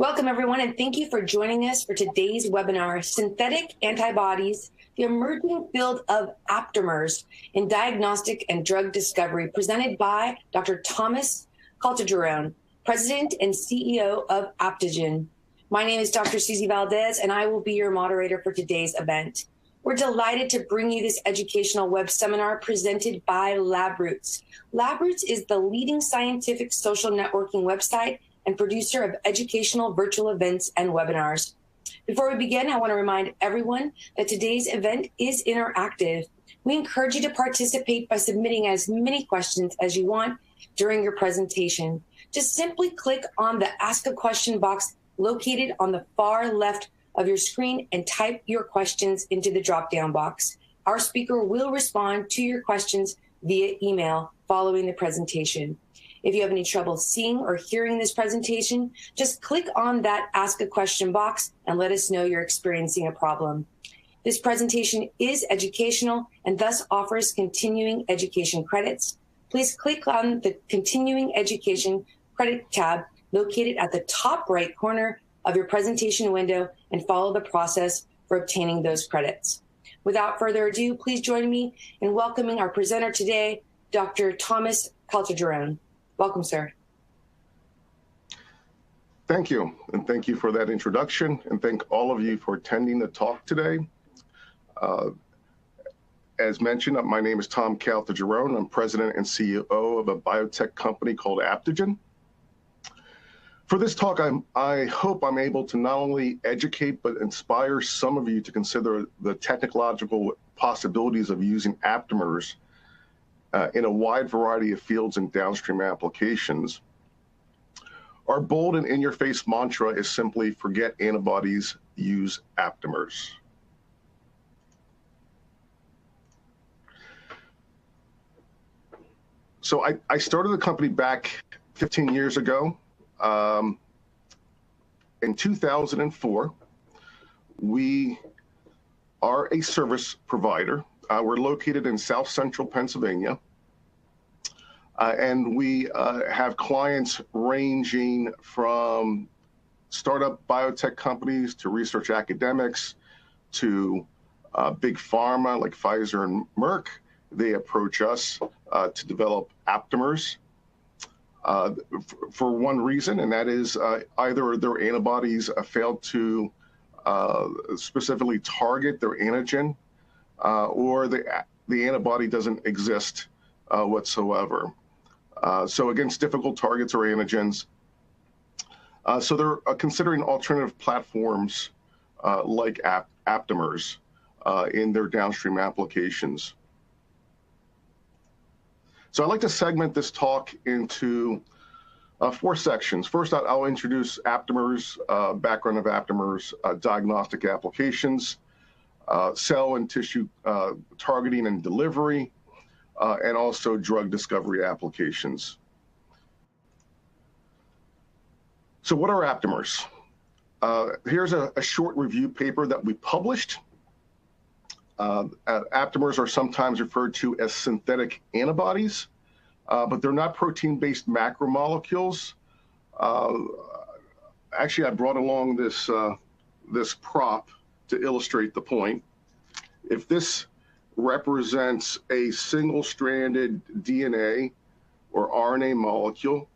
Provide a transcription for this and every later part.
Welcome, everyone, and thank you for joining us for today's webinar, Synthetic Antibodies, the Emerging Field of Aptamers in Diagnostic and Drug Discovery, presented by Dr. Thomas Caltagirone, President and CEO of Aptagen. My name is Dr. Susie Valdez, and I will be your moderator for today's event. We're delighted to bring you this educational web seminar presented by LabRoots. LabRoots is the leading scientific social networking website and producer of educational virtual events and webinars. Before we begin, I want to remind everyone that today's event is interactive. We encourage you to participate by submitting as many questions as you want during your presentation. Just simply click on the Ask a Question box located on the far left of your screen and type your questions into the drop-down box. Our speaker will respond to your questions via email following the presentation. If you have any trouble seeing or hearing this presentation, just click on that Ask a Question box and let us know you're experiencing a problem. This presentation is educational and thus offers continuing education credits. Please click on the Continuing Education Credit tab located at the top right corner of your presentation window and follow the process for obtaining those credits. Without further ado, please join me in welcoming our presenter today, Dr. Thomas Caltagirone. Welcome, sir. Thank you, and thank you for that introduction, and thank all of you for attending the talk today. As mentioned, my name is Tom Caltagirone. I'm President and CEO of a biotech company called Aptagen. For this talk, I hope I'm able to not only educate, but inspire some of you to consider the technological possibilities of using aptamers in a wide variety of fields and downstream applications. Our bold and in-your-face mantra is simply forget antibodies, use aptamers. So I started the company back 15 years ago. In 2004, we are a service provider. We're located in South Central Pennsylvania, and we have clients ranging from startup biotech companies to research academics to big pharma like Pfizer and Merck. They approach us to develop aptamers for one reason, and that is either their antibodies failed to specifically target their antigen, or the antibody doesn't exist whatsoever. So against difficult targets or antigens. So they're considering alternative platforms like aptamers in their downstream applications. So I'd like to segment this talk into 4 sections. First, I'll introduce aptamers, background of aptamers, diagnostic applications, cell and tissue targeting and delivery, and also drug discovery applications. So what are aptamers? Here's a short review paper that we published. Aptamers are sometimes referred to as synthetic antibodies, but they're not protein-based macromolecules. Actually, I brought along this prop to illustrate the point. If this represents a single-stranded DNA or RNA molecule,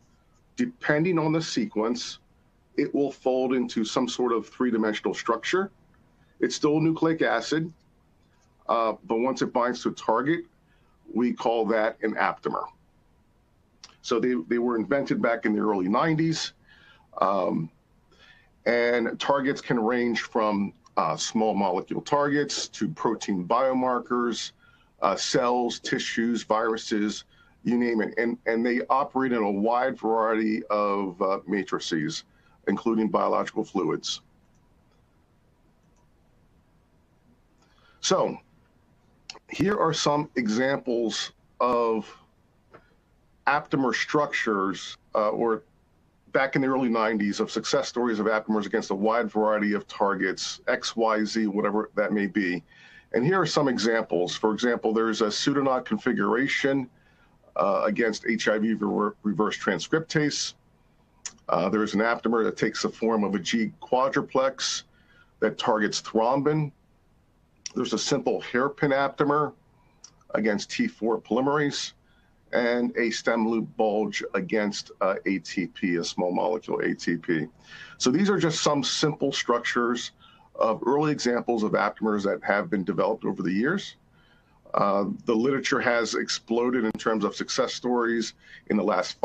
depending on the sequence, it will fold into some sort of 3-dimensional structure. It's still nucleic acid, but once it binds to a target, we call that an aptamer. So they were invented back in the early 90s, and targets can range from small molecule targets to protein biomarkers, cells, tissues, viruses, you name it. And they operate in a wide variety of matrices, including biological fluids. So here are some examples of aptamer structures, or back in the early 90s, of success stories of aptamers against a wide variety of targets, X, Y, Z, whatever that may be. And here are some examples. For example, there's a pseudonaut configuration against HIV reverse transcriptase. There's an aptamer that takes the form of a G quadruplex that targets thrombin. There's a simple hairpin aptamer against T4 polymerase, and a stem loop bulge against ATP, a small molecule ATP. So these are just some simple structures of early examples of aptamers that have been developed over the years. The literature has exploded in terms of success stories in the last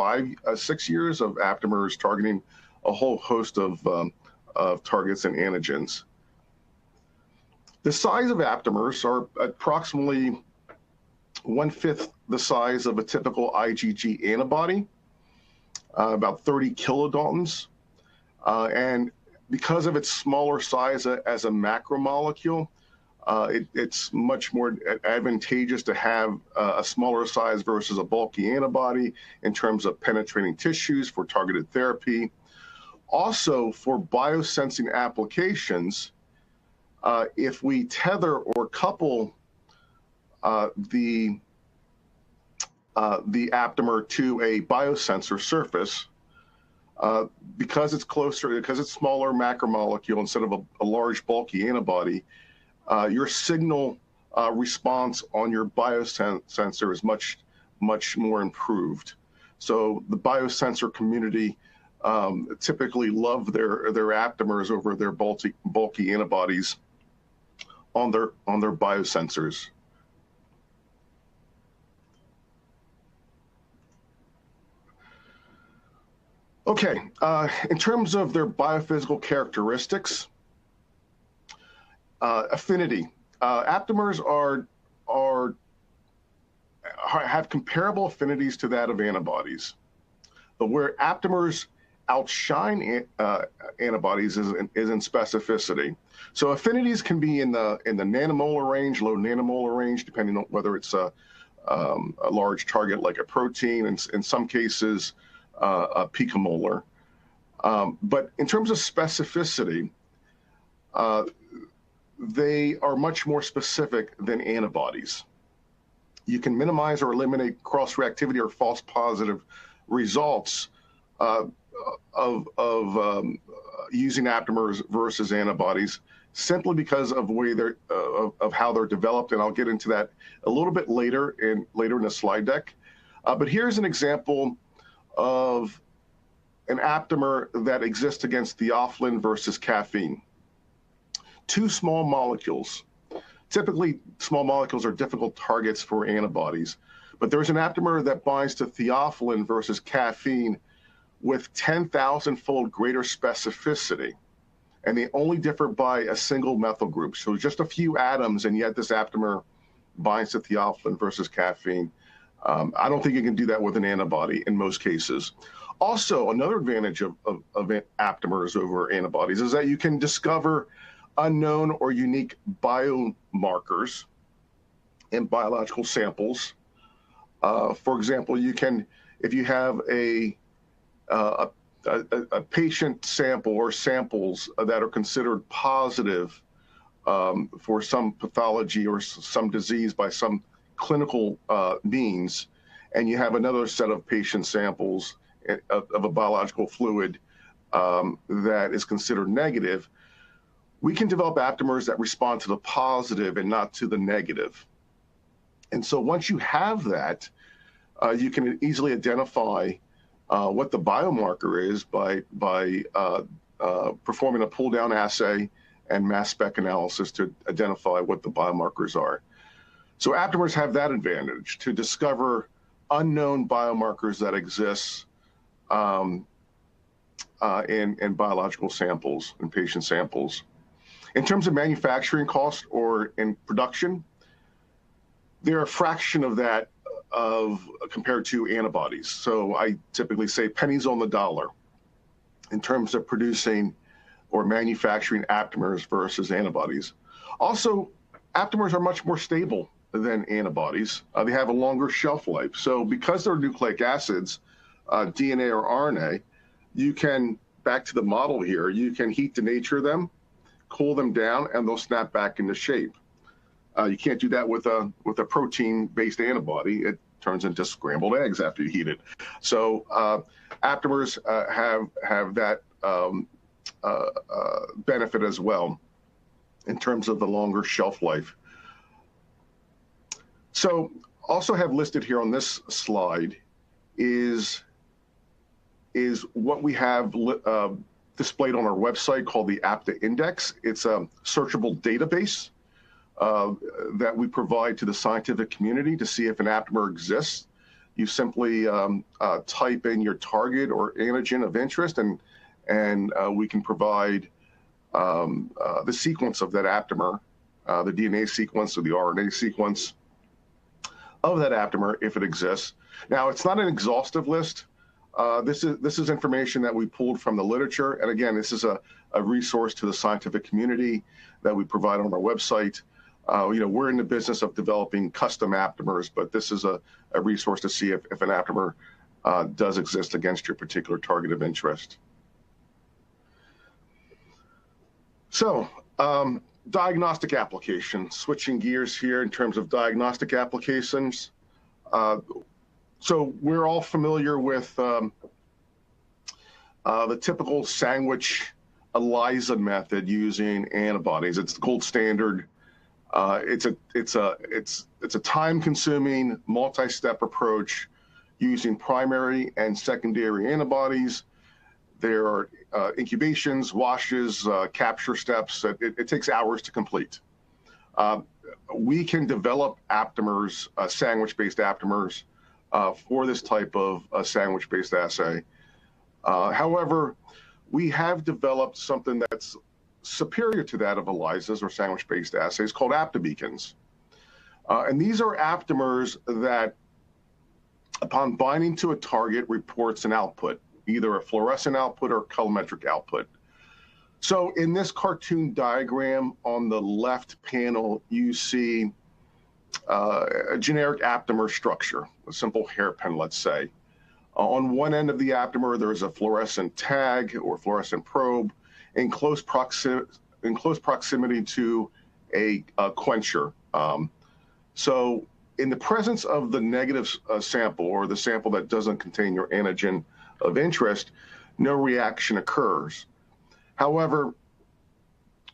6 years of aptamers targeting a whole host of targets and antigens. The size of aptamers are approximately 1/5 the size of a typical IgG antibody, about 30 kilodaltons. And because of its smaller size as a macromolecule, it's much more advantageous to have a smaller size versus a bulky antibody in terms of penetrating tissues for targeted therapy. Also, for biosensing applications, if we tether or couple the aptamer to a biosensor surface, because it's smaller macromolecule instead of a large bulky antibody, your signal response on your biosensor is much more improved. So the biosensor community typically love their aptamers over their bulky antibodies on their biosensors. Okay, in terms of their biophysical characteristics, affinity. Aptamers have comparable affinities to that of antibodies, but where aptamers outshine antibodies is in specificity. So affinities can be in the nanomolar range, low nanomolar range, depending on whether it's a large target like a protein, and in some cases a picomolar. But in terms of specificity, they are much more specific than antibodies. You can minimize or eliminate cross-reactivity or false positive results of using aptamers versus antibodies, simply because of way of how they're developed, and I'll get into that a little bit later in the slide deck. But here's an example of an aptamer that exists against theophylline versus caffeine. Two small molecules. Typically, small molecules are difficult targets for antibodies, but there's an aptamer that binds to theophylline versus caffeine with 10,000-fold greater specificity, and they only differ by a single methyl group. So just a few atoms, and yet this aptamer binds to theophylline versus caffeine. I don't think you can do that with an antibody in most cases. Also, another advantage of aptamers over antibodies is that you can discover unknown or unique biomarkers in biological samples. For example, you can, if you have a patient sample or samples that are considered positive for some pathology or some disease by some clinical means, and you have another set of patient samples of a biological fluid that is considered negative, we can develop aptamers that respond to the positive and not to the negative. And so once you have that, you can easily identify what the biomarker is by performing a pull-down assay and mass spec analysis to identify what the biomarkers are. So aptamers have that advantage to discover unknown biomarkers that exist in biological samples and patient samples. In terms of manufacturing cost or in production, they're a fraction of that compared to antibodies. So I typically say pennies on the dollar in terms of producing or manufacturing aptamers versus antibodies. Also, aptamers are much more stable than antibodies. They have a longer shelf life. So because they're nucleic acids, DNA or RNA, you can, back to the model here, you can heat denature them, cool them down, and they'll snap back into shape. You can't do that with a protein-based antibody. turns into scrambled eggs after you heat it. So aptamers have that benefit as well in terms of the longer shelf life. So also have listed here on this slide is what we have displayed on our website called the Apta Index. It's a searchable database that we provide to the scientific community to see if an aptamer exists. You simply type in your target or antigen of interest, and we can provide the sequence of that aptamer, the DNA sequence or the RNA sequence of that aptamer if it exists. Now, it's not an exhaustive list. This is information that we pulled from the literature, and again, this is a resource to the scientific community that we provide on our website. We're in the business of developing custom aptamers, but this is a resource to see if an aptamer does exist against your particular target of interest. So, diagnostic applications, switching gears here in terms of diagnostic applications. So we're all familiar with the typical sandwich ELISA method using antibodies. It's the gold standard. It's a time-consuming, multi-step approach using primary and secondary antibodies. There are incubations, washes, capture steps. It takes hours to complete. We can develop aptamers, sandwich-based aptamers, for this type of sandwich-based assay. However, we have developed something that's superior to that of ELISAs or sandwich-based assays called aptabeacons. And these are aptamers that, upon binding to a target, reports an output, either a fluorescent output or colorimetric output. So in this cartoon diagram on the left panel, you see a generic aptamer structure, a simple hairpin, let's say. On one end of the aptamer, there's a fluorescent tag or fluorescent probe in close proximity to a quencher. So in the presence of the negative sample, or the sample that doesn't contain your antigen of interest, no reaction occurs. However,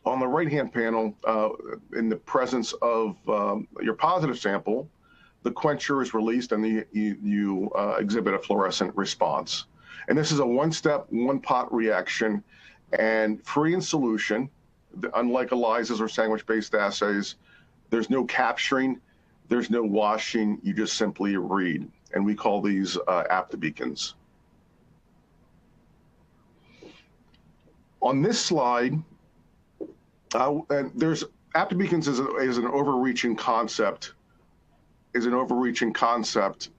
on the right-hand panel, in the presence of your positive sample, the quencher is released and you exhibit a fluorescent response. And this is a one-step, one-pot reaction, and free in solution. Unlike ELISAs or sandwich-based assays, there's no capturing, there's no washing, you just simply read. And we call these aptabeacons. On this slide, and there's aptabeacons is an overreaching concept.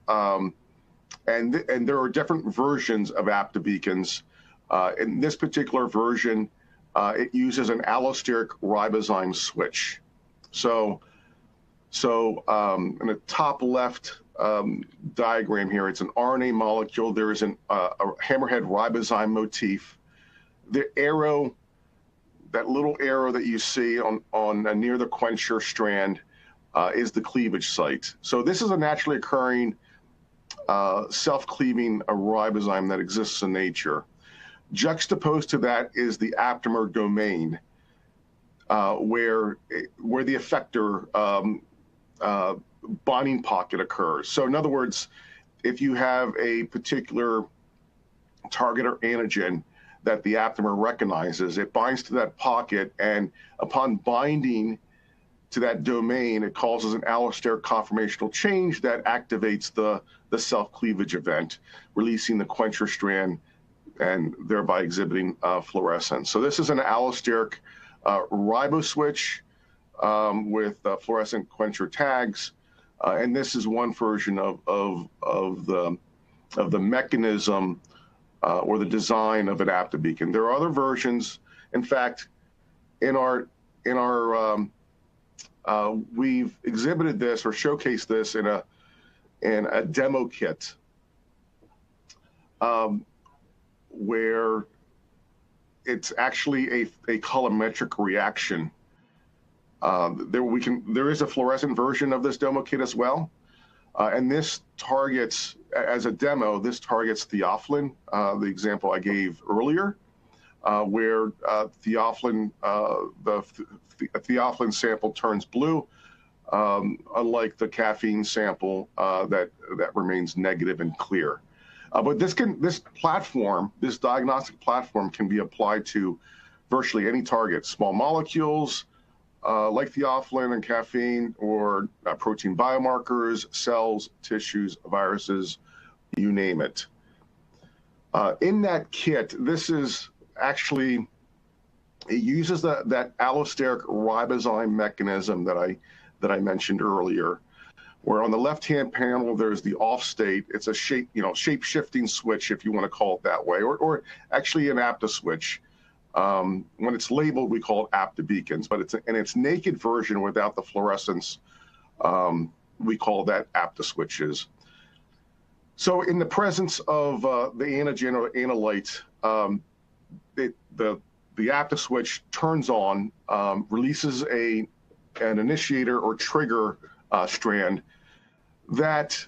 And there are different versions of aptabeacons. In this particular version, it uses an allosteric ribozyme switch. So in the top left diagram here, it's an RNA molecule. There is a hammerhead ribozyme motif. The arrow, that little arrow that you see on near the quencher strand, is the cleavage site. So this is a naturally occurring self-cleaving ribozyme that exists in nature. Juxtaposed to that is the aptamer domain, where the effector binding pocket occurs. So in other words, if you have a particular target or antigen that the aptamer recognizes, it binds to that pocket, and upon binding to that domain, it causes an allosteric conformational change that activates the self-cleavage event, releasing the quencher strand and thereby exhibiting fluorescence. So this is an allosteric riboswitch with fluorescent quencher tags, and this is one version of the mechanism or the design of an aptabeacon. There are other versions. In fact, we've exhibited this or showcased this in a demo kit where it's actually a colorimetric reaction. There is a fluorescent version of this demo kit as well, And this targets, as a demo, this targets theophylline, the example I gave earlier, where theophylline, the theophylline sample turns blue, unlike the caffeine sample that remains negative and clear. But this platform, this diagnostic platform, can be applied to virtually any target, small molecules like theophylline and caffeine, or protein biomarkers, cells, tissues, viruses, you name it. In that kit, this is actually, it uses that allosteric ribozyme mechanism that I mentioned earlier, where on the left-hand panel there's the off state. It's a shape-shifting switch, if you want to call it that way, or actually an apta-switch. When it's labeled, we call it apta-beacons, but in its naked version without the fluorescence, we call that apta-switches. So in the presence of the antigen or analyte, the apta-switch turns on, releases an initiator or trigger strand that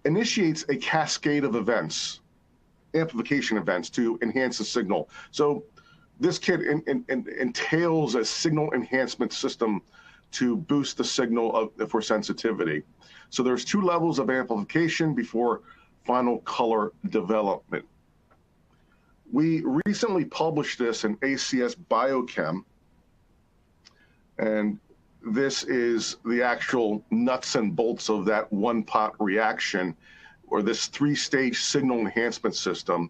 initiates a cascade of events, amplification events, to enhance the signal. So this kit entails a signal enhancement system to boost the signal for sensitivity. So there's 2 levels of amplification before final color development. We recently published this in ACS Biochem, and this is the actual nuts and bolts of that one-pot reaction, or this 3-stage signal enhancement system.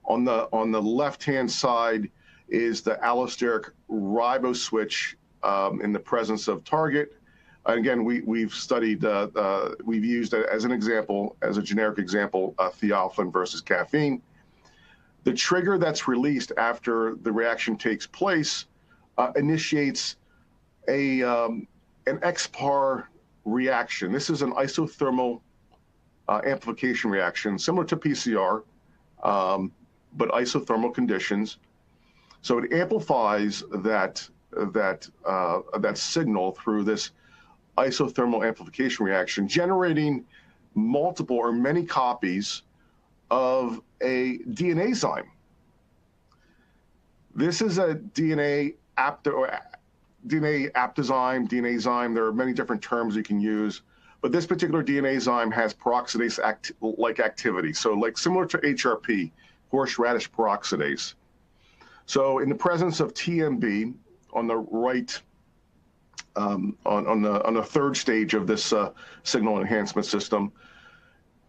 On the left-hand side is the allosteric ribo switch in the presence of target. Again, we've studied, we've used as an example, as a generic example, theophylline versus caffeine. The trigger that's released after the reaction takes place initiates an XPAR reaction. This is an isothermal amplification reaction, similar to PCR, but isothermal conditions. So it amplifies that signal through this isothermal amplification reaction, generating multiple or many copies of a DNA zyme. This is a DNA aptazyme, DNA zyme. There are many different terms you can use, but this particular DNA zyme has peroxidase-like activity. So like similar to HRP, horseradish peroxidase. So in the presence of TMB on the right, on the 3rd stage of this signal enhancement system,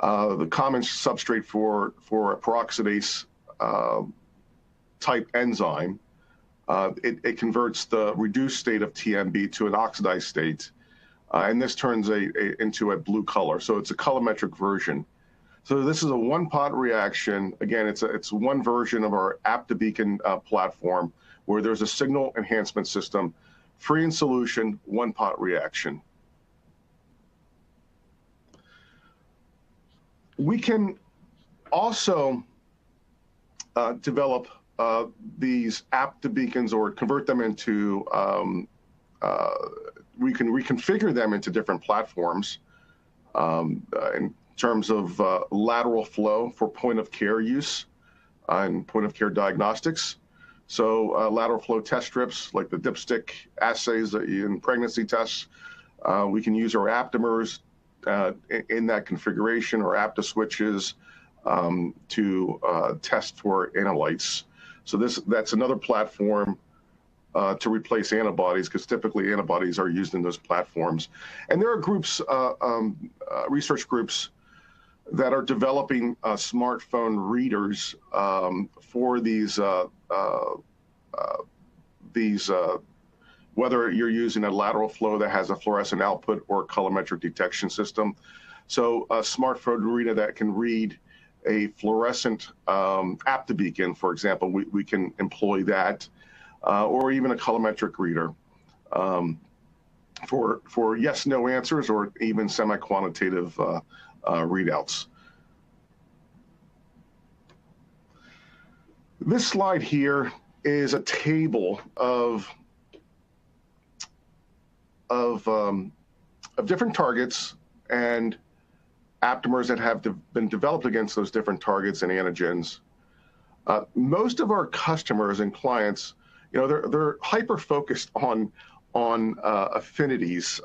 the common substrate for a peroxidase type enzyme, it converts the reduced state of TMB to an oxidized state, and this turns into a blue color. So it's a colorimetric version. So this is a one-pot reaction. Again, it's one version of our apta-beacon platform, where there's a signal enhancement system, free in solution, one-pot reaction. We can also develop these apta-beacons, or convert them into, we can reconfigure them into different platforms in terms of lateral flow for point-of-care use and point-of-care diagnostics. So lateral flow test strips, like the dipstick assays in pregnancy tests, we can use our aptamers in that configuration, or apta-switches, to test for analytes. So that's another platform to replace antibodies, because typically antibodies are used in those platforms. And there are groups, research groups, that are developing smartphone readers for these, whether you're using a lateral flow that has a fluorescent output or a colorimetric detection system. So a smartphone reader that can read a fluorescent apta-beacon, for example, we can employ that, or even a colorimetric reader for yes/no answers, or even semi-quantitative readouts. This slide here is a table of different targets and aptamers that have been developed against those different targets and antigens. Most of our customers and clients, they're hyper-focused on affinities.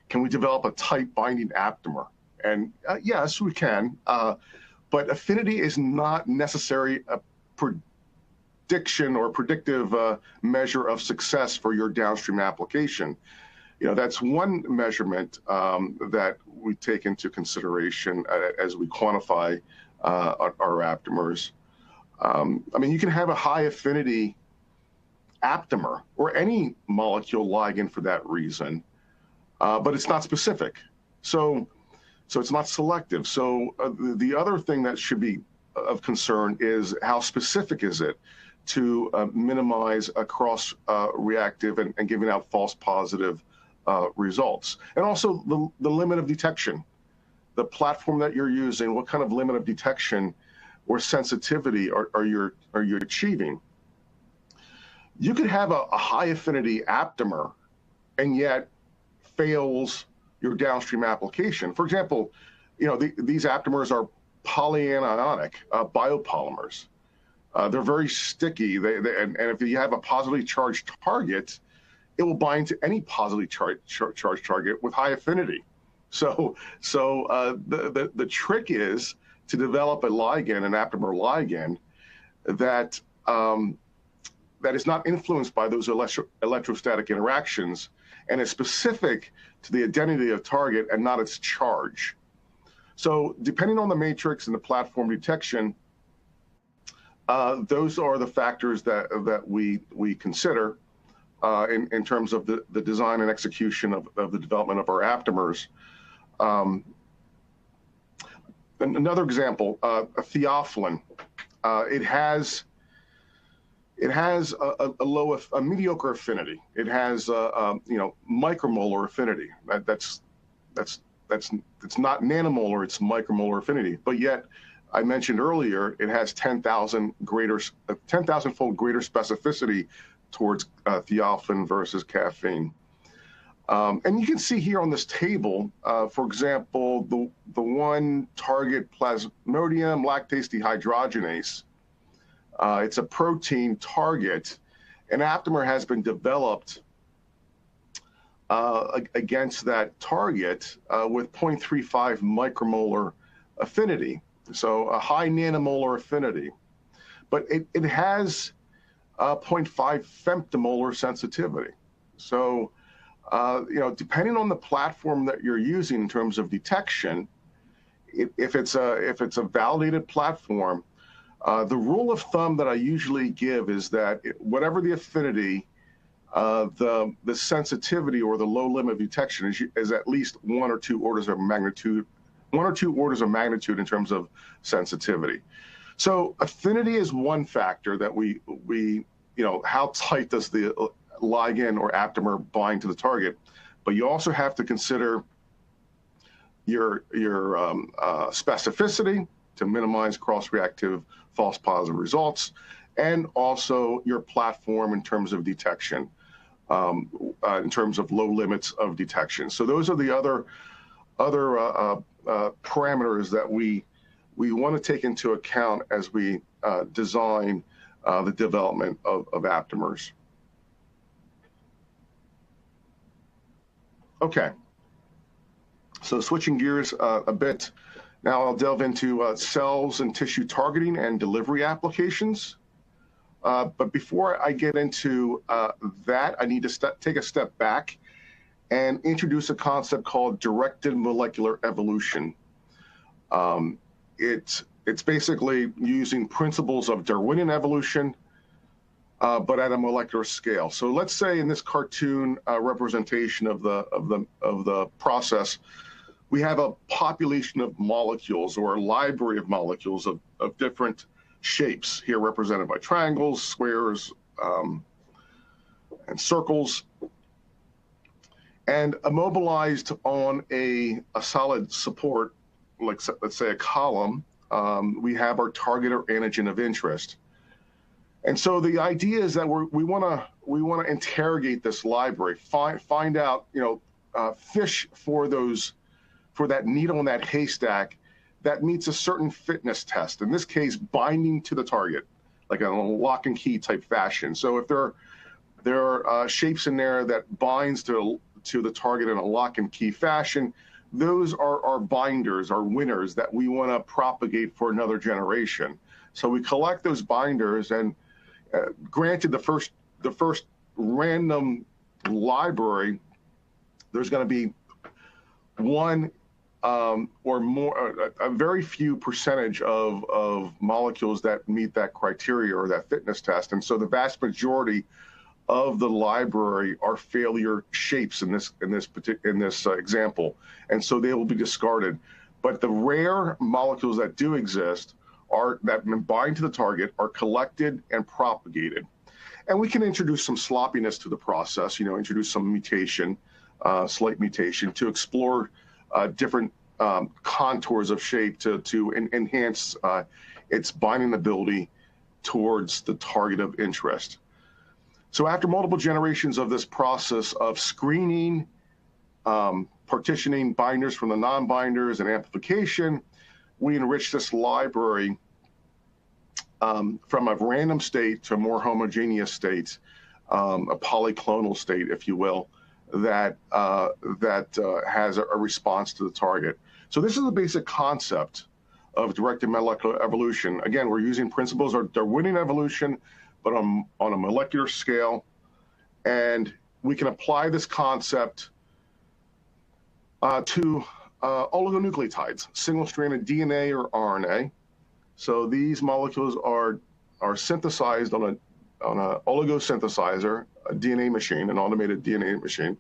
Can we develop a tight binding aptamer? And yes, we can. But affinity is not necessarily a prediction or predictive measure of success for your downstream application. That's one measurement that we take into consideration as we quantify our aptamers. You can have a high affinity aptamer or any molecule ligand for that reason, but it's not specific. So it's not selective. So the other thing that should be of concern is how specific is it to minimize a cross-reactive and giving out false positive results. And also the limit of detection. The platform that you're using, what kind of limit of detection or sensitivity are you achieving? You could have a high affinity aptamer and yet fails your downstream application. For example, these aptamers are polyanionic biopolymers. They're very sticky. And if you have a positively charged target, it will bind to any positively charged target with high affinity. So the trick is to develop a ligand, an aptamer ligand, that is not influenced by those electrostatic interactions and is specific to the identity of target and not its charge. So depending on the matrix and the platform detection, those are the factors that we consider in terms of the design and execution of the development of our aptamers. Another example, a theophylline. It has a mediocre affinity. It has micromolar affinity. It's not nanomolar. It's micromolar affinity. But yet, I mentioned earlier, it has 10,000-fold greater specificity towards theophylline versus caffeine. And you can see here on this table, for example, the one target Plasmodium lactase dehydrogenase. It's a protein target. An aptamer has been developed against that target with 0.35 micromolar affinity. So a high nanomolar affinity. But it has 0.5 femtomolar sensitivity. So depending on the platform that you're using in terms of detection, if it's a validated platform, the rule of thumb that I usually give is that whatever the affinity, the sensitivity or the low limit of detection is at least one or two orders of magnitude in terms of sensitivity. So affinity is one factor that we how tight does the ligand or aptamer bind to the target, but you also have to consider your specificity to minimize cross-reactive false positive results, and also your platform in terms of detection, in terms of low limits of detection. So those are the other parameters that we want to take into account as we design the development of aptamers. Okay, so switching gears a bit, now I'll delve into cells and tissue targeting and delivery applications. But before I get into that, I need to take a step back and introduce a concept called directed molecular evolution. It's basically using principles of Darwinian evolution, but at a molecular scale. So let's say in this cartoon representation of the process, we have a population of molecules or a library of molecules of different shapes, here represented by triangles, squares, and circles. And immobilized on a solid support, like let's say a column, we have our target or antigen of interest. And so the idea is that we want to interrogate this library, find out, fish for those for that needle in that haystack that meets a certain fitness test. In this case, binding to the target, like in a lock and key type fashion. So if there are shapes in there that binds to the target in a lock and key fashion, those are our binders, our winners that we want to propagate for another generation. So we collect those binders, and granted, the first random library, there's going to be one or more, a very few percentage of molecules that meet that criteria or that fitness test. And so the vast majority of the library are failure shapes in this example, and so they will be discarded. But the rare molecules that do exist that bind to the target are collected and propagated. And we can introduce some sloppiness to the process, introduce some mutation, slight mutation, to explore different contours of shape to enhance its binding ability towards the target of interest. So after multiple generations of this process of screening, partitioning binders from the non-binders and amplification, we enrich this library from a random state to a more homogeneous state, a polyclonal state, if you will, that has a response to the target. So this is the basic concept of directed molecular evolution. Again, we're using principles of Darwinian evolution, but on a molecular scale, and we can apply this concept to oligonucleotides, single-stranded DNA or RNA. So these molecules are synthesized on an oligosynthesizer, a DNA machine, an automated DNA machine,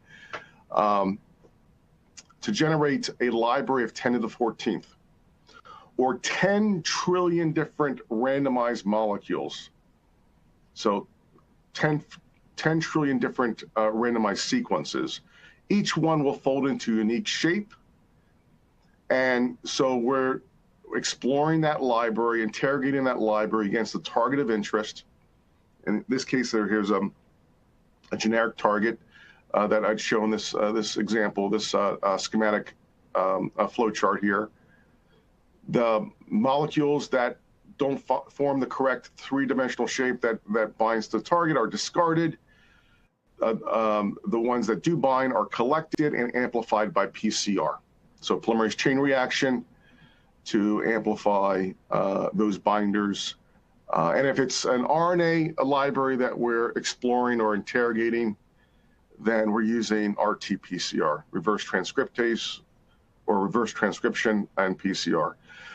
to generate a library of 10 to the 14th, or 10 trillion different randomized molecules. So 10 trillion different randomized sequences. Each one will fold into a unique shape. And so we're exploring that library, interrogating that library against the target of interest. In this case, here's a generic target that I'd shown this example, this schematic flow chart here. The molecules that don't form the correct three-dimensional shape that binds to the target are discarded. The ones that do bind are collected and amplified by PCR. So polymerase chain reaction to amplify those binders. And if it's an RNA library that we're exploring or interrogating, then we're using RT-PCR, reverse transcriptase or reverse transcription and PCR.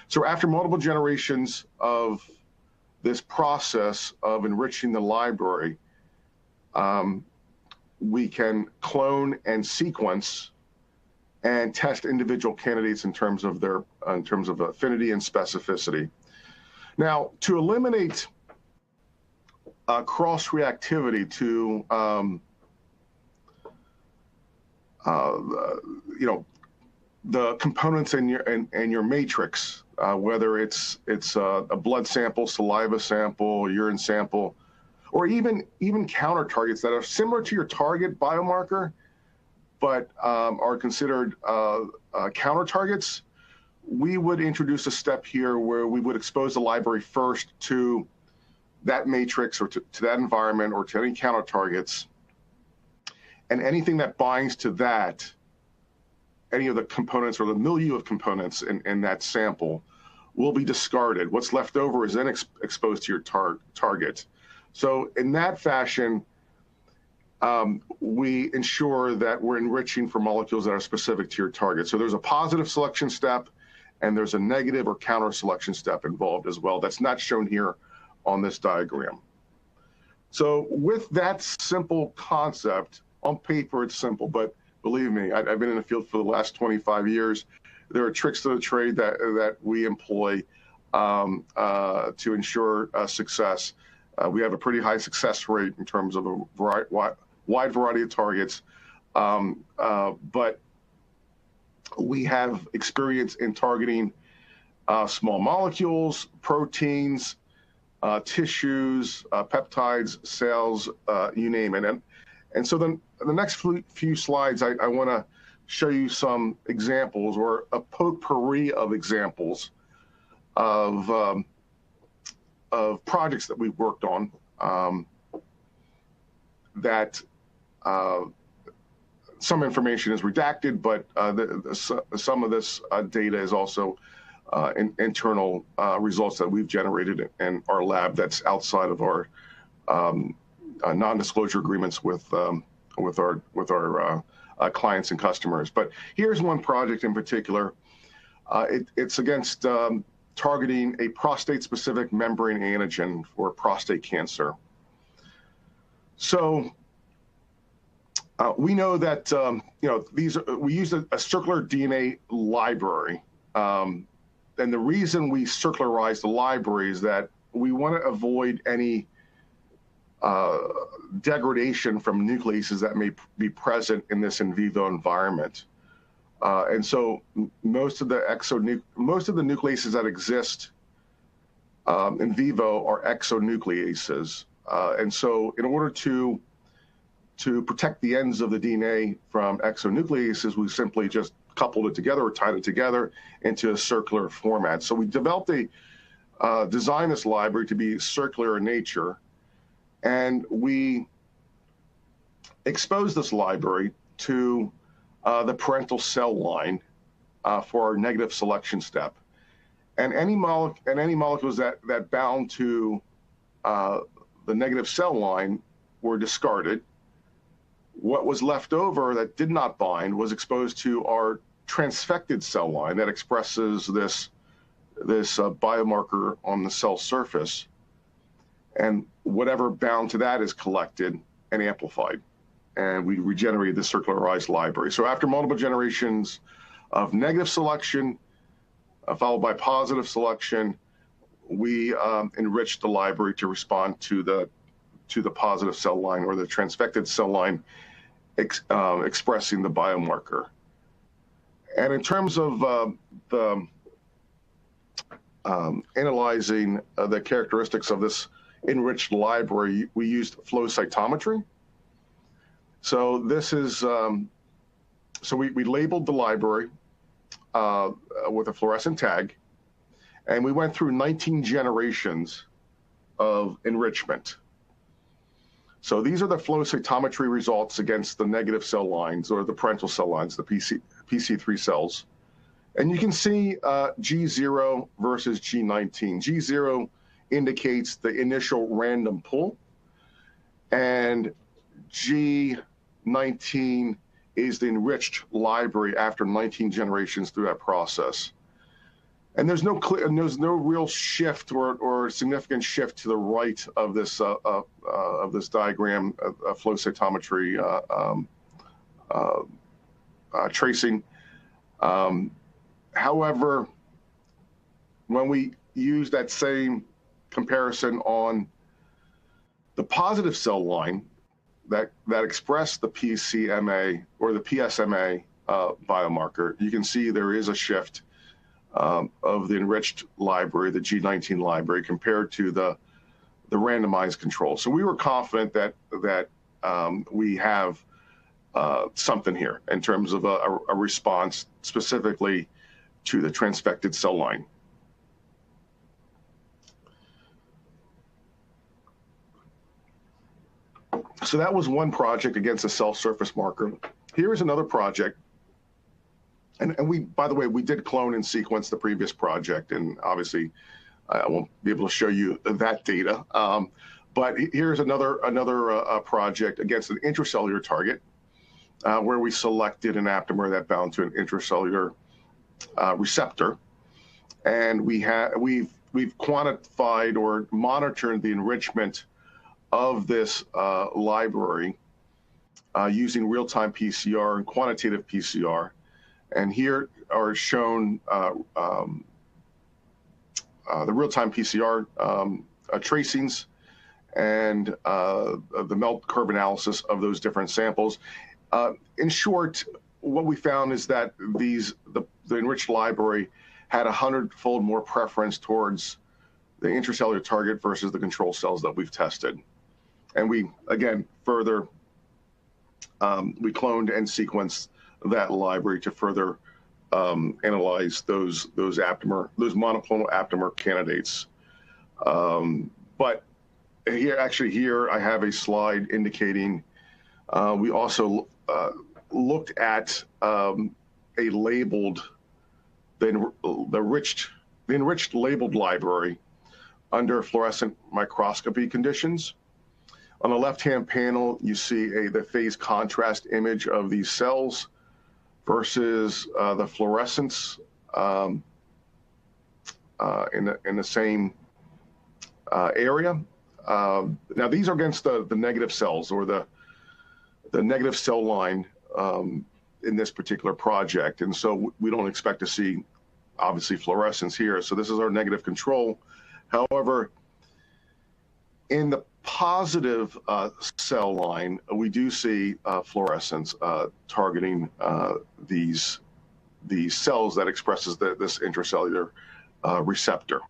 So after multiple generations of this process of enriching the library, we can clone and sequence and test individual candidates in terms of affinity and specificity. Now, to eliminate cross-reactivity to the components in your matrix, whether it's a blood sample, saliva sample, urine sample, or even counter targets that are similar to your target biomarker, but are considered counter targets, we would introduce a step here where we would expose the library first to that matrix or to that environment or to any counter targets, and anything that binds to that, any of the components or the milieu of components in that sample will be discarded. What's left over is then exposed to your target. So in that fashion, we ensure that we're enriching for molecules that are specific to your target. So there's a positive selection step, and there's a negative or counter selection step involved as well. That's not shown here on this diagram. So with that simple concept, on paper it's simple, but believe me, I've been in the field for the last 25 years. There are tricks to the trade that we employ to ensure success. We have a pretty high success rate in terms of a wide variety of targets, but we have experience in targeting small molecules, proteins, tissues, peptides, cells, you name it. And so then the next few slides, I want to show you some examples, or a potpourri of examples of projects that we've worked on that some information is redacted, but some of this data is also internal results that we've generated in our lab that's outside of our non-disclosure agreements with our clients and customers. But here's one project in particular. It's against targeting a prostate-specific membrane antigen for prostate cancer. So we know that we use a circular DNA library, and the reason we circularize the library is that we want to avoid any degradation from nucleases that may be present in this in vivo environment. And so most of the nucleases that exist in vivo are exonucleases. And so in order to protect the ends of the DNA from exonucleases, we simply just coupled it together or tied it together into a circular format. So we developed designed this library to be circular in nature, and we exposed this library to the parental cell line for our negative selection step. And any molecules that bound to the negative cell line were discarded. What was left over that did not bind was exposed to our transfected cell line that expresses this biomarker on the cell surface. And whatever bound to that is collected and amplified. And we regenerated the circularized library. So after multiple generations of negative selection, followed by positive selection, we enriched the library to respond to the positive cell line, or the transfected cell line expressing the biomarker. And in terms of analyzing the characteristics of this enriched library, we used flow cytometry. So this is, so we labeled the library with a fluorescent tag, and we went through 19 generations of enrichment. So these are the flow cytometry results against the negative cell lines, or the parental cell lines, the PC3 cells. And you can see G0 versus G19. G0 indicates the initial random pull, and G19 is the enriched library after 19 generations through that process. And there's no real shift or significant shift to the right of this diagram of flow cytometry tracing. However, when we use that same comparison on the positive cell line that express the PCMA or the PSMA biomarker, you can see there is a shift of the enriched library, the G19 library, compared to the randomized control. So we were confident that we have something here in terms of a response specifically to the transfected cell line. So that was one project against a cell surface marker. Here is another project. And we, by the way, we did clone and sequence the previous project, and obviously I won't be able to show you that data. But here's another project against an intracellular target, where we selected an aptamer that bound to an intracellular receptor, and we've quantified or monitored the enrichment of this library using real-time PCR and quantitative PCR. And here are shown the real-time PCR tracings and the melt curve analysis of those different samples. In short, what we found is that the enriched library had 100-fold more preference towards the intracellular target versus the control cells that we've tested. And we, again, further, we cloned and sequenced that library to further analyze those monoclonal aptamer candidates. But here I have a slide indicating we also looked at a labeled, the enriched labeled library under fluorescent microscopy conditions. On the left-hand panel, you see the phase contrast image of these cells versus the fluorescence in the same area. Now these are against the negative cells, or the negative cell line in this particular project, and so we don't expect to see obviously fluorescence here. So this is our negative control. However, in the positive cell line, we do see fluorescence targeting these cells that expresses this intracellular receptor.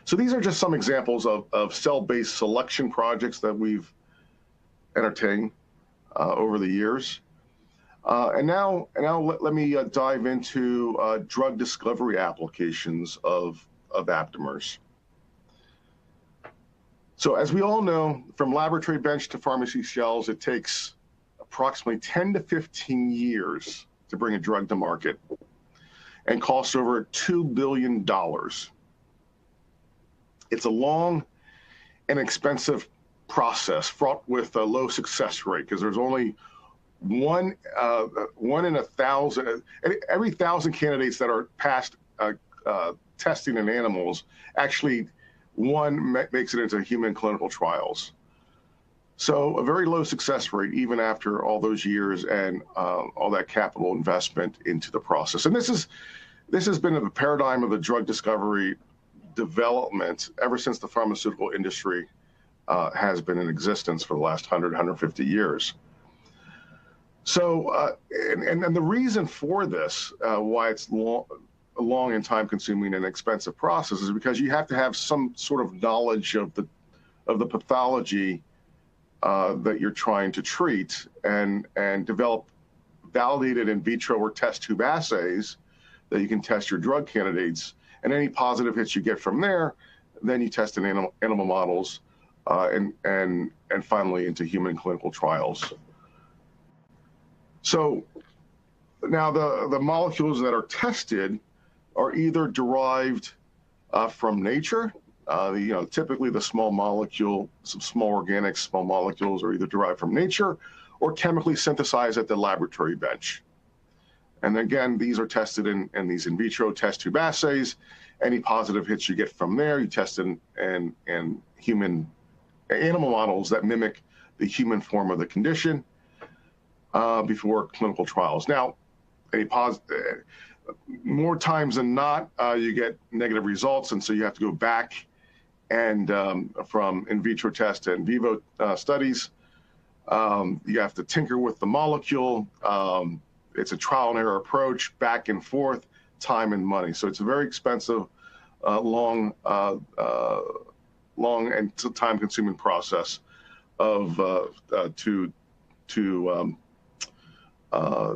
So these are just some examples of cell-based selection projects that we've entertained over the years. And now let me dive into drug discovery applications of aptamers. So as we all know, from laboratory bench to pharmacy shelves, it takes approximately 10 to 15 years to bring a drug to market and costs over $2 billion. It's a long and expensive process fraught with a low success rate, because there's only one in 1,000, every 1,000 candidates that are passed testing in animals, actually one makes it into human clinical trials. So a very low success rate, even after all those years and all that capital investment into the process. And this has been the paradigm of the drug discovery development ever since the pharmaceutical industry has been in existence for the last 100, 150 years. So, and the reason for this, why it's long and time-consuming and expensive process, is because you have to have some sort of knowledge of the pathology that you're trying to treat, and develop validated in vitro or test tube assays that you can test your drug candidates. And any positive hits you get from there, then you test in animal models, and finally into human clinical trials. So now the molecules that are tested are either derived from nature. Typically the small molecule, some small organic small molecules are either derived from nature or chemically synthesized at the laboratory bench. And again, these are tested in these in vitro test tube assays. Any positive hits you get from there, you test in human animal models that mimic the human form of the condition before clinical trials. Now, more times than not, you get negative results, and so you have to go back and from in vitro test to in vivo studies. You have to tinker with the molecule. It's a trial and error approach, back and forth, time and money. So it's a very expensive, long and time-consuming process of to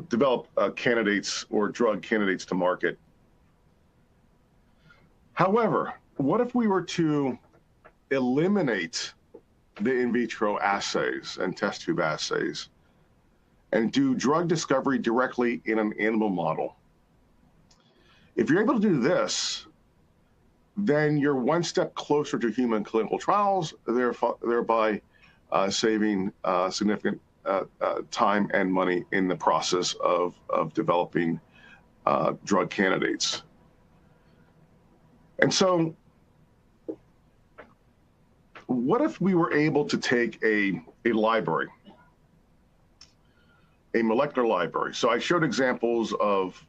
develop candidates or drug candidates to market. However, what if we were to eliminate the in vitro assays and test tube assays and do drug discovery directly in an animal model? If you're able to do this, then you're one step closer to human clinical trials, thereby saving significant time and money in the process of developing drug candidates. And so what if we were able to take a library, a molecular library? So I showed examples of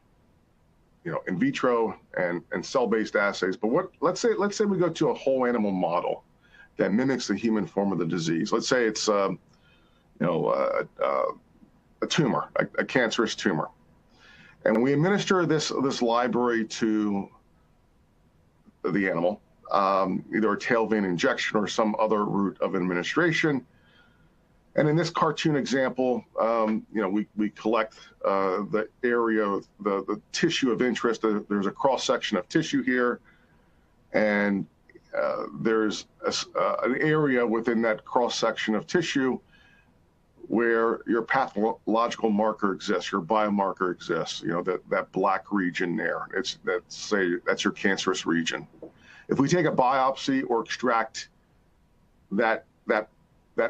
in vitro and cell-based assays, but let's say we go to a whole animal model that mimics the human form of the disease. Let's say it's a tumor, a cancerous tumor, and we administer this library to the animal, either a tail vein injection or some other route of administration. And in this cartoon example, we collect the area of the tissue of interest. There's a cross-section of tissue here, and there's an area within that cross-section of tissue where your pathological marker exists, your biomarker exists, that black region there. That's your cancerous region. If we take a biopsy or extract that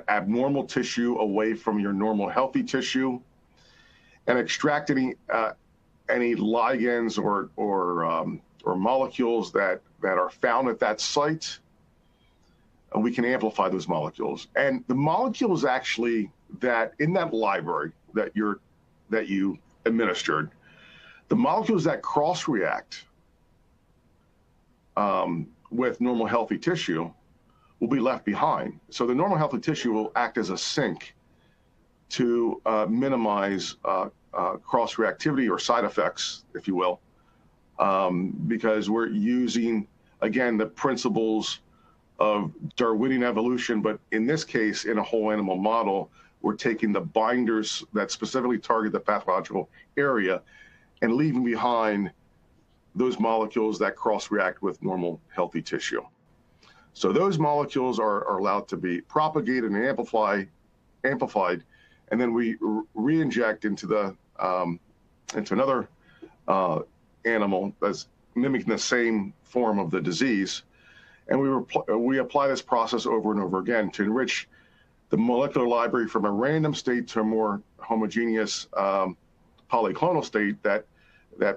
abnormal tissue away from your normal healthy tissue and extract any ligands or molecules that are found at that site, and we can amplify those molecules. And the molecules actually that in that library that you administered, the molecules that cross-react with normal healthy tissue will be left behind. So the normal healthy tissue will act as a sink to minimize cross-reactivity or side effects, if you will, because we're using, again, the principles of Darwinian evolution, but in this case, in a whole animal model, we're taking the binders that specifically target the pathological area and leaving behind those molecules that cross-react with normal healthy tissue. So those molecules are allowed to be propagated and amplified, and then we re-inject into another animal that's mimicking the same form of the disease, and we apply this process over and over again to enrich the molecular library from a random state to a more homogeneous polyclonal state that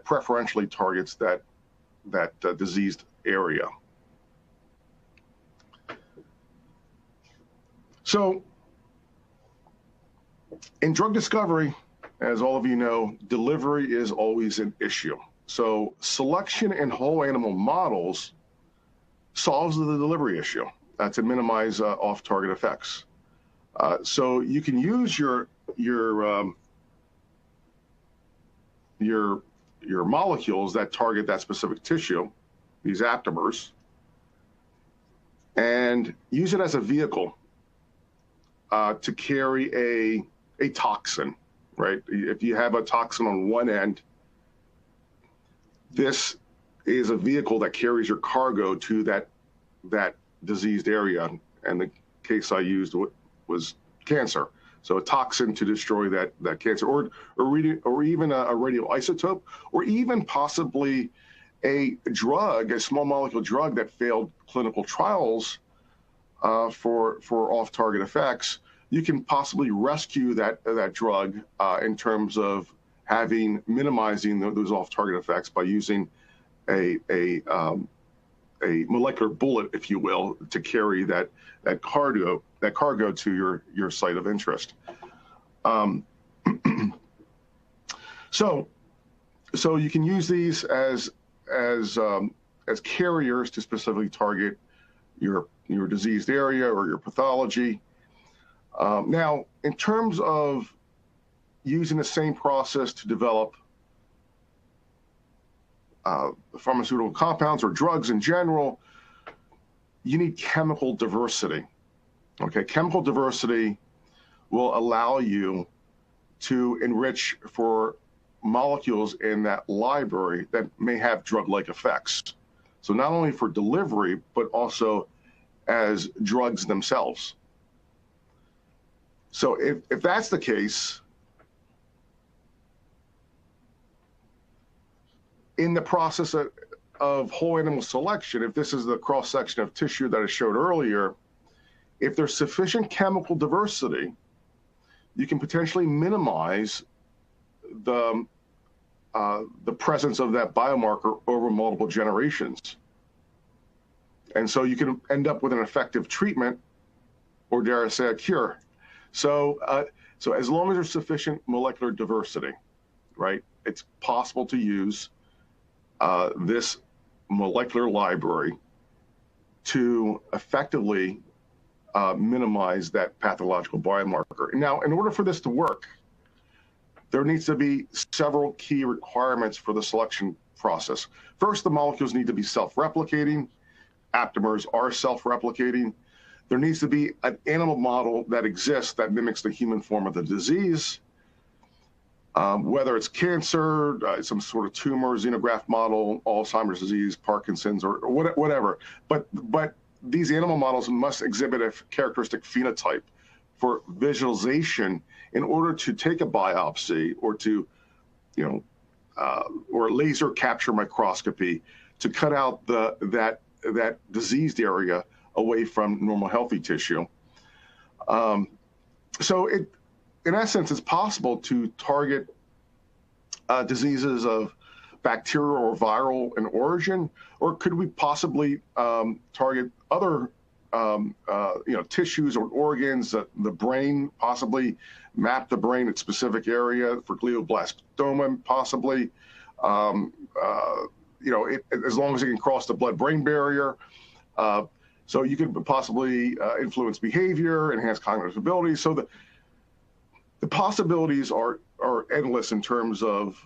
preferentially targets that diseased area. So in drug discovery, as all of you know, delivery is always an issue. So selection in whole animal models solves the delivery issue to minimize off-target effects. So you can use your molecules that target that specific tissue, these aptamers, and use it as a vehicle to carry a toxin, right? If you have a toxin on one end, this is a vehicle that carries your cargo to that diseased area. And the case I used was cancer. So a toxin to destroy that cancer, or even a radioisotope, or even possibly a drug, a small molecule drug that failed clinical trials for off-target effects. You can possibly rescue that drug in terms of minimizing those off-target effects by using a molecular bullet, if you will, to carry that cargo to your site of interest. So you can use these as carriers to specifically target your diseased area or your pathology. Now, in terms of using the same process to develop pharmaceutical compounds or drugs in general, you need chemical diversity. Okay, chemical diversity will allow you to enrich for molecules in that library that may have drug-like effects. So not only for delivery, but also as drugs themselves. So if that's the case, in the process of whole animal selection, if this is the cross-section of tissue that I showed earlier, if there's sufficient chemical diversity, you can potentially minimize the presence of that biomarker over multiple generations. And so you can end up with an effective treatment, or dare I say a cure. So as long as there's sufficient molecular diversity, right, it's possible to use this molecular library to effectively minimize that pathological biomarker. Now, in order for this to work, there needs to be several key requirements for the selection process. First, the molecules need to be self-replicating. Aptamers are self-replicating. There needs to be an animal model that exists that mimics the human form of the disease, whether it's cancer, some sort of tumor, xenograft model, Alzheimer's disease, Parkinson's, or whatever. But these animal models must exhibit a characteristic phenotype for visualization in order to take a biopsy or to, or laser capture microscopy to cut out that diseased area away from normal healthy tissue. So in essence, it's possible to target diseases of bacterial or viral in origin, or could we possibly target other tissues or organs, the brain, possibly map the brain at specific area for glioblastoma, possibly, as long as it can cross the blood-brain barrier. So you could possibly influence behavior, enhance cognitive ability. So the possibilities are endless in terms of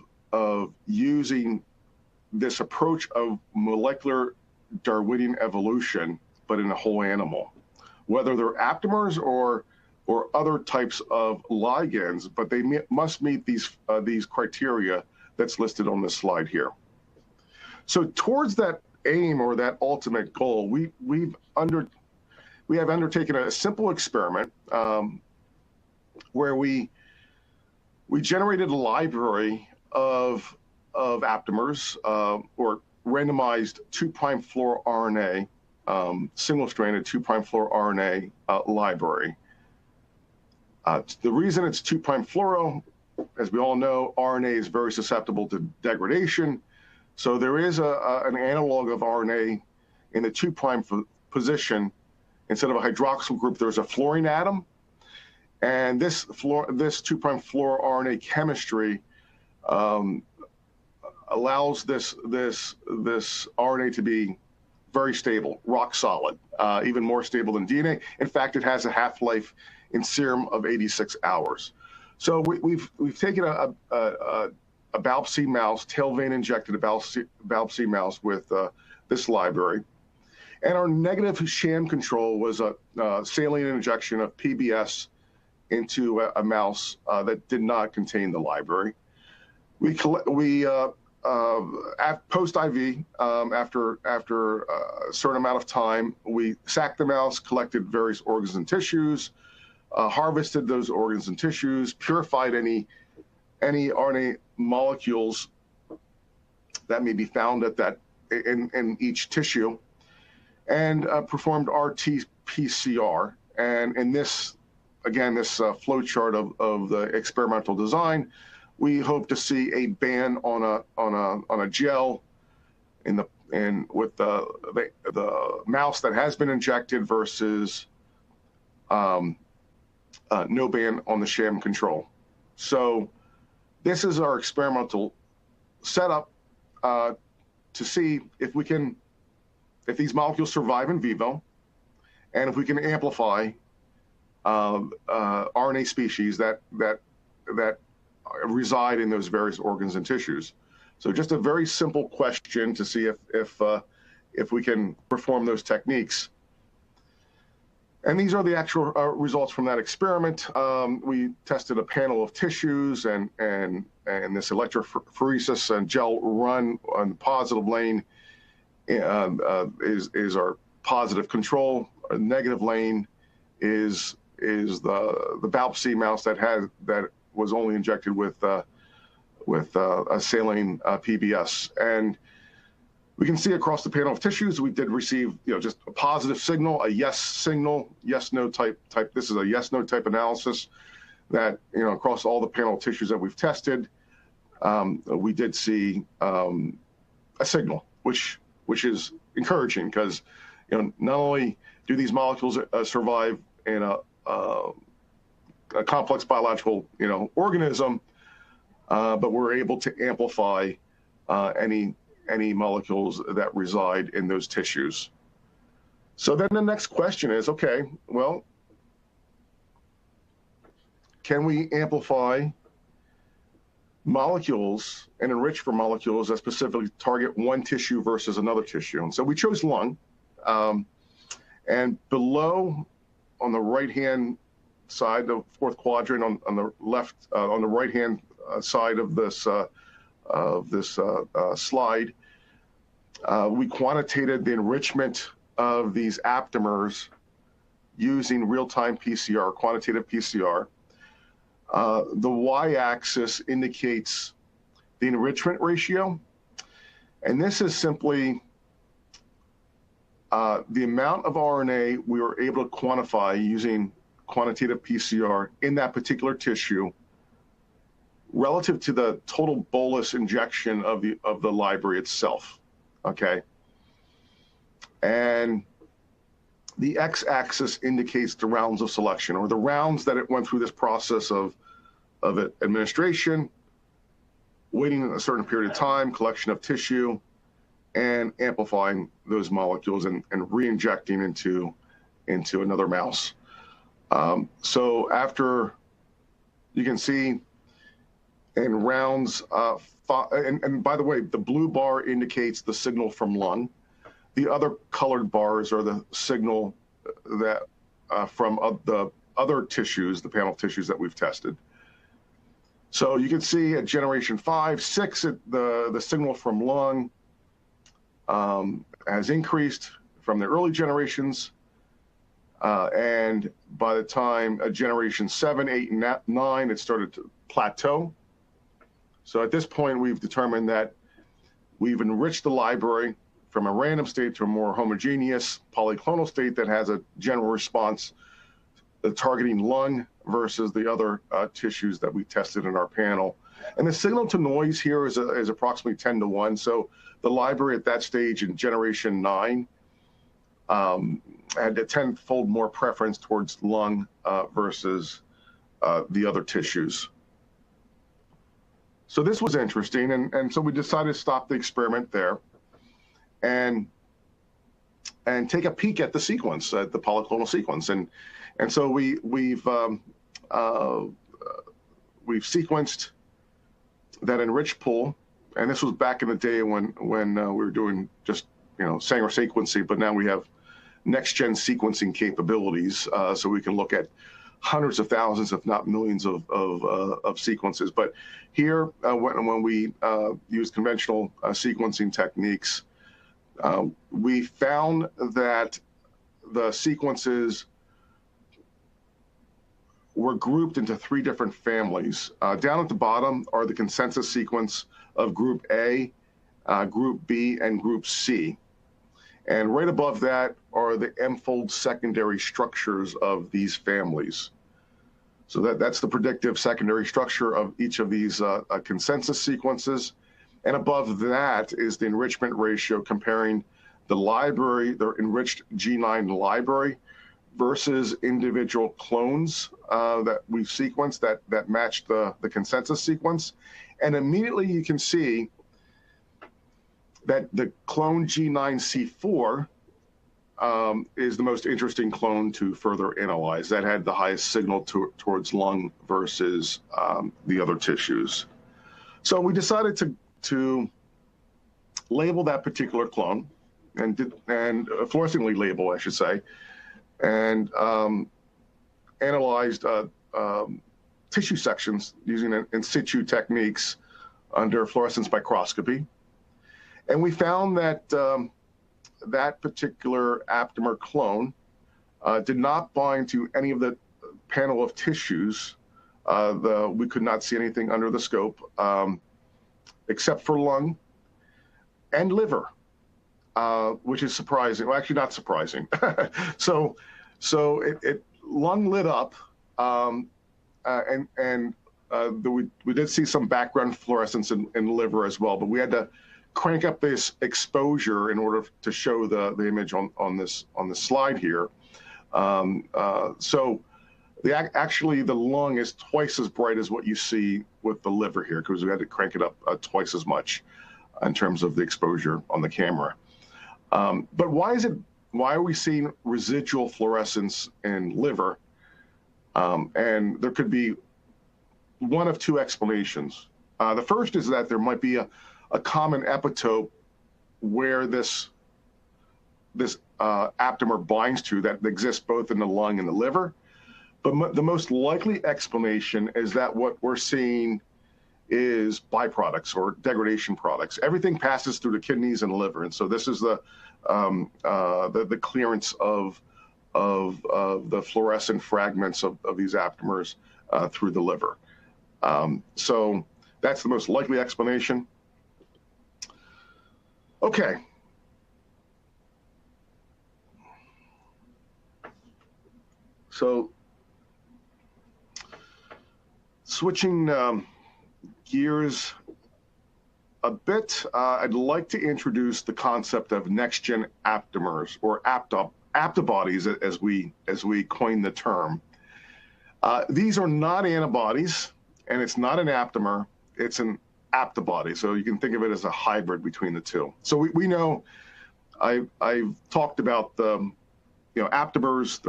using this approach of molecular Darwinian evolution, but in a whole animal, whether they're aptamers or other types of ligands, but they must meet these criteria that's listed on this slide here. So towards that aim or that ultimate goal, we have undertaken a simple experiment where we generated a library of aptamers or randomized 2' fluoro RNA, single-stranded 2' fluoro RNA library. The reason it's 2' fluoro, as we all know, RNA is very susceptible to degradation. So there is an analog of RNA in the 2' position. Instead of a hydroxyl group, there's a fluorine atom. And this 2' fluoro RNA chemistry allows this RNA to be very stable, rock solid, even more stable than DNA. In fact, it has a half-life in serum of 86 hours. So we've taken a BALP-C mouse, tail vein injected a BALP-C mouse with this library. And our negative sham control was a saline injection of PBS into a mouse that did not contain the library. We post-IV, after a certain amount of time, we sacked the mouse, collected various organs and tissues, harvested those organs and tissues, purified any RNA molecules that may be found in each tissue, and performed RT-PCR. And in this, again, this flow chart of the experimental design, we hope to see a band on a gel with the mouse that has been injected versus no band on the sham control. So this is our experimental setup to see if these molecules survive in vivo, and if we can amplify RNA species that reside in those various organs and tissues. So just a very simple question to see if we can perform those techniques. And these are the actual results from that experiment. We tested a panel of tissues, and this electrophoresis and gel run on the positive lane is our positive control. Our negative lane is the BALP-C mouse that was only injected with a saline PBS. And we can see across the panel of tissues, we did receive, just a positive signal, a yes signal, yes/no type. This is a yes/no type analysis that, across all the panel of tissues that we've tested, we did see a signal, which is encouraging, because, not only do these molecules survive in a complex biological, organism, but we're able to amplify any molecules that reside in those tissues. So then the next question is, okay, well, can we amplify molecules and enrich for molecules that specifically target one tissue versus another tissue? And so we chose lung. And below on the right-hand side, the fourth quadrant on the left, on the right-hand side of this slide, we quantitated the enrichment of these aptamers using real-time PCR, quantitative PCR. The y-axis indicates the enrichment ratio, and this is simply the amount of RNA we were able to quantify using quantitative PCR in that particular tissue relative to the total bolus injection of the library itself, okay? And the x-axis indicates the rounds of selection, or the rounds that it went through this process of administration, waiting a certain period of time, collection of tissue, and amplifying those molecules and re-injecting into another mouse. So after, you can see in rounds, and by the way, the blue bar indicates the signal from lung. The other colored bars are the signal that from the other tissues, the panel tissues that we've tested. So you can see at generation 5, 6, the signal from lung has increased from the early generations. And by the time generation 7, 8, and 9, it started to plateau. So at this point, we've determined that we've enriched the library from a random state to a more homogeneous polyclonal state that has a general response targeting lung versus the other tissues that we tested in our panel. And the signal to noise here is approximately 10 to 1. So the library at that stage in generation 9 had a 10-fold more preference towards lung versus the other tissues. So this was interesting, and so we decided to stop the experiment there and take a peek at the sequence, at the polyclonal sequence. And so we've sequenced that enriched pool, and this was back in the day when we were doing just Sanger sequencing, but now we have next-gen sequencing capabilities, so we can look at hundreds of thousands, if not millions, of sequences. But here, when we use conventional sequencing techniques, we found that the sequences were grouped into 3 different families. Down at the bottom are the consensus sequence of Group A, Group B, and Group C. And right above that are the M-fold secondary structures of these families. So that's the predictive secondary structure of each of these consensus sequences. And above that is the enrichment ratio comparing the library, the enriched G9 library, versus individual clones that we've sequenced that match the consensus sequence. And immediately you can see that the clone G9C4 is the most interesting clone to further analyze. That had the highest signal towards lung versus the other tissues. So we decided to label that particular clone, and fluorescently label, I should say, and analyzed tissue sections using in situ techniques under fluorescence microscopy. And we found that that particular aptamer clone did not bind to any of the panel of tissues. We could not see anything under the scope except for lung and liver, which is surprising. Well, actually not surprising. So lung lit up, and we did see some background fluorescence in liver as well, but we had to crank up this exposure in order to show the image on this slide here. So actually the lung is twice as bright as what you see with the liver here, because we had to crank it up twice as much in terms of the exposure on the camera. But why are we seeing residual fluorescence in liver? And there could be one of 2 explanations. The first is that there might be a common epitope where this aptamer binds to that exists both in the lung and the liver. But the most likely explanation is that what we're seeing is byproducts or degradation products. Everything passes through the kidneys and the liver, and so this is the clearance of the fluorescent fragments of these aptamers through the liver. So that's the most likely explanation. Okay. So switching gears a bit, I'd like to introduce the concept of next-gen aptamers, or aptabodies, as we coin the term. These are not antibodies, and it's not an aptamer, it's an aptabody. So you can think of it as a hybrid between the two. So we know, I've talked about the, aptamers.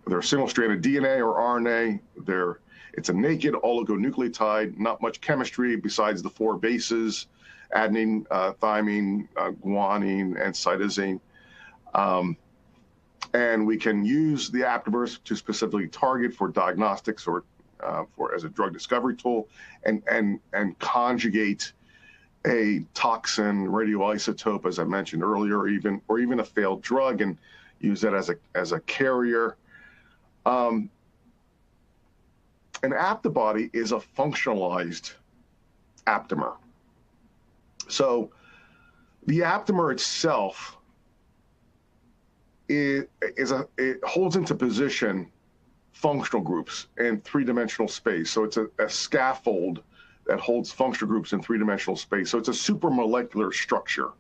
They're single-stranded DNA or RNA. It's a naked oligonucleotide, not much chemistry besides the 4 bases: adenine, thymine, guanine, and cytosine. And we can use the aptamers to specifically target for diagnostics or as a drug discovery tool, and conjugate a toxin, radioisotope, as I mentioned earlier, or even a failed drug, and use that as a carrier. An aptabody is a functionalized aptamer. So the aptamer itself it holds into position functional groups in 3-dimensional space. So it's a scaffold that holds functional groups in 3-dimensional space. So it's a supramolecular structure.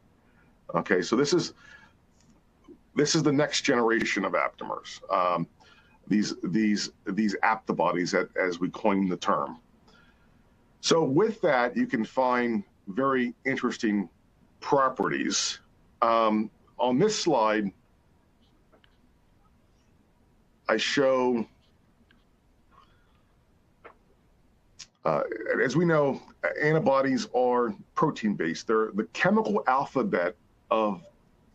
Okay, so this is the next generation of aptamers. These aptabodies, as we coin the term. So with that, you can find very interesting properties. On this slide, I show, as we know, antibodies are protein-based. The chemical alphabet of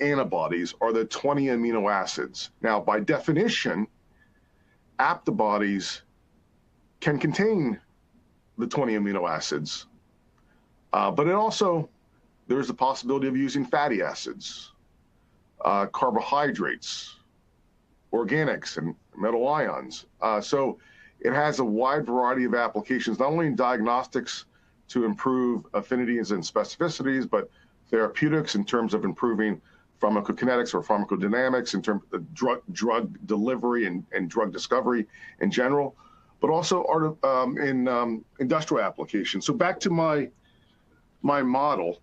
antibodies are the 20 amino acids. Now, by definition, aptabodies can contain the 20 amino acids, but there's the possibility of using fatty acids, carbohydrates, organics, and metal ions. So it has a wide variety of applications, not only in diagnostics to improve affinities and specificities, but therapeutics in terms of improving pharmacokinetics or pharmacodynamics in terms of drug delivery and drug discovery in general, but also in industrial applications. So back to my model.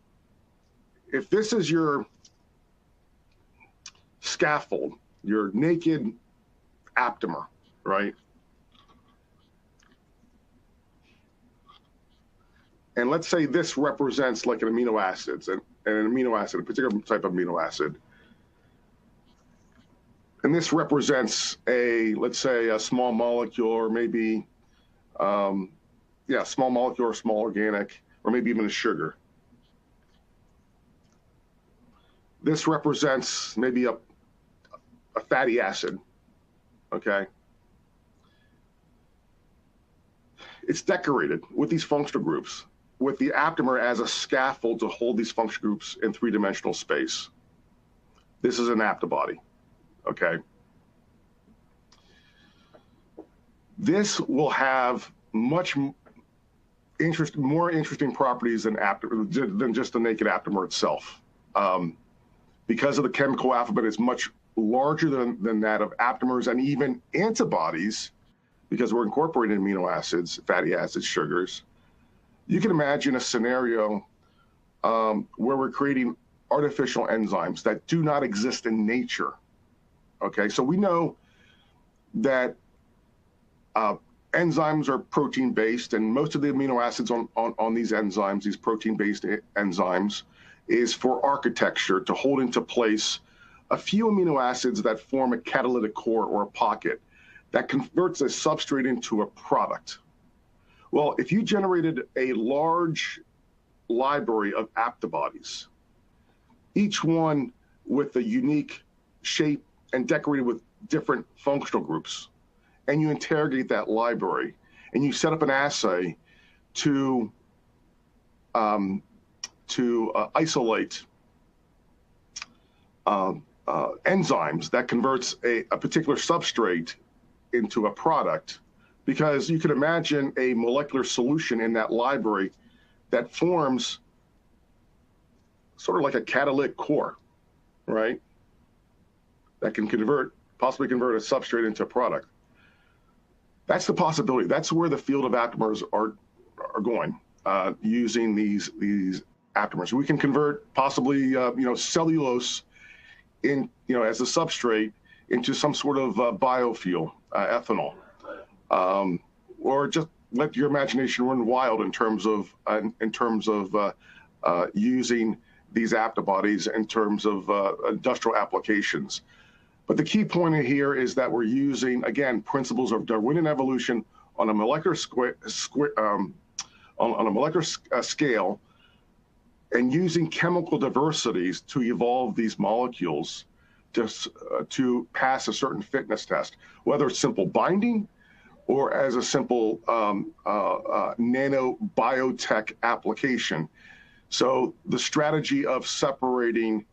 If this is your scaffold, your naked aptamer, right? And let's say this represents like an amino acid, a particular type of amino acid. And this represents let's say a small molecule, or maybe, small molecule or small organic, or maybe even a sugar. This represents maybe a fatty acid, okay? It's decorated with these functional groups, with the aptamer as a scaffold to hold these functional groups in 3-dimensional space. This is an aptabody, okay? This will have much more interesting properties than just the naked aptamer itself. Because of the chemical alphabet is much larger than that of aptamers and even antibodies, because we're incorporating amino acids, fatty acids, sugars. You can imagine a scenario where we're creating artificial enzymes that do not exist in nature. Okay, so we know that enzymes are protein-based, and most of the amino acids on these enzymes, these protein-based enzymes, is for architecture to hold into place a few amino acids that form a catalytic core or a pocket that converts a substrate into a product. Well, if you generated a large library of aptabodies, each one with a unique shape and decorated with different functional groups. And you interrogate that library, and you set up an assay to isolate enzymes that converts a particular substrate into a product, because you can imagine a molecular solution in that library that forms sort of like a catalytic core, right? That can possibly convert a substrate into a product. That's the possibility. That's where the field of aptamers are going, using these aptamers. We can convert possibly cellulose in as a substrate into some sort of biofuel, ethanol, or just let your imagination run wild in terms of using these antibodies in terms of industrial applications. But the key point here is that we're using, again, principles of Darwinian evolution on a molecular scale, and using chemical diversities to evolve these molecules to pass a certain fitness test, whether it's simple binding or as a simple nanobiotech application. So the strategy of separating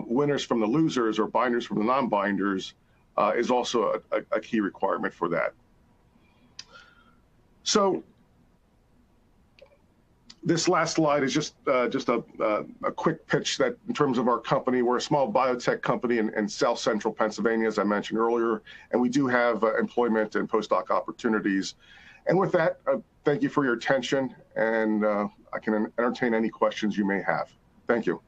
winners from the losers or binders from the non-binders is also a key requirement for that. So this last slide is just a quick pitch that in terms of our company, we're a small biotech company in South Central Pennsylvania, as I mentioned earlier, and we do have employment and postdoc opportunities. And with that, thank you for your attention, and I can entertain any questions you may have. Thank you.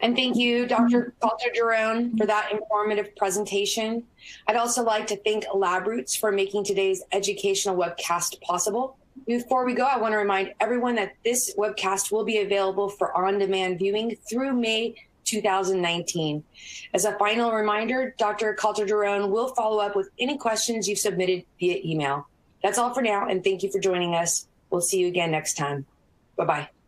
And thank you, Dr. Caltagirone, for that informative presentation. I'd also like to thank LabRoots for making today's educational webcast possible. Before we go, I want to remind everyone that this webcast will be available for on-demand viewing through May 2019. As a final reminder, Dr. Caltagirone will follow up with any questions you've submitted via email. That's all for now, and thank you for joining us. We'll see you again next time. Bye-bye.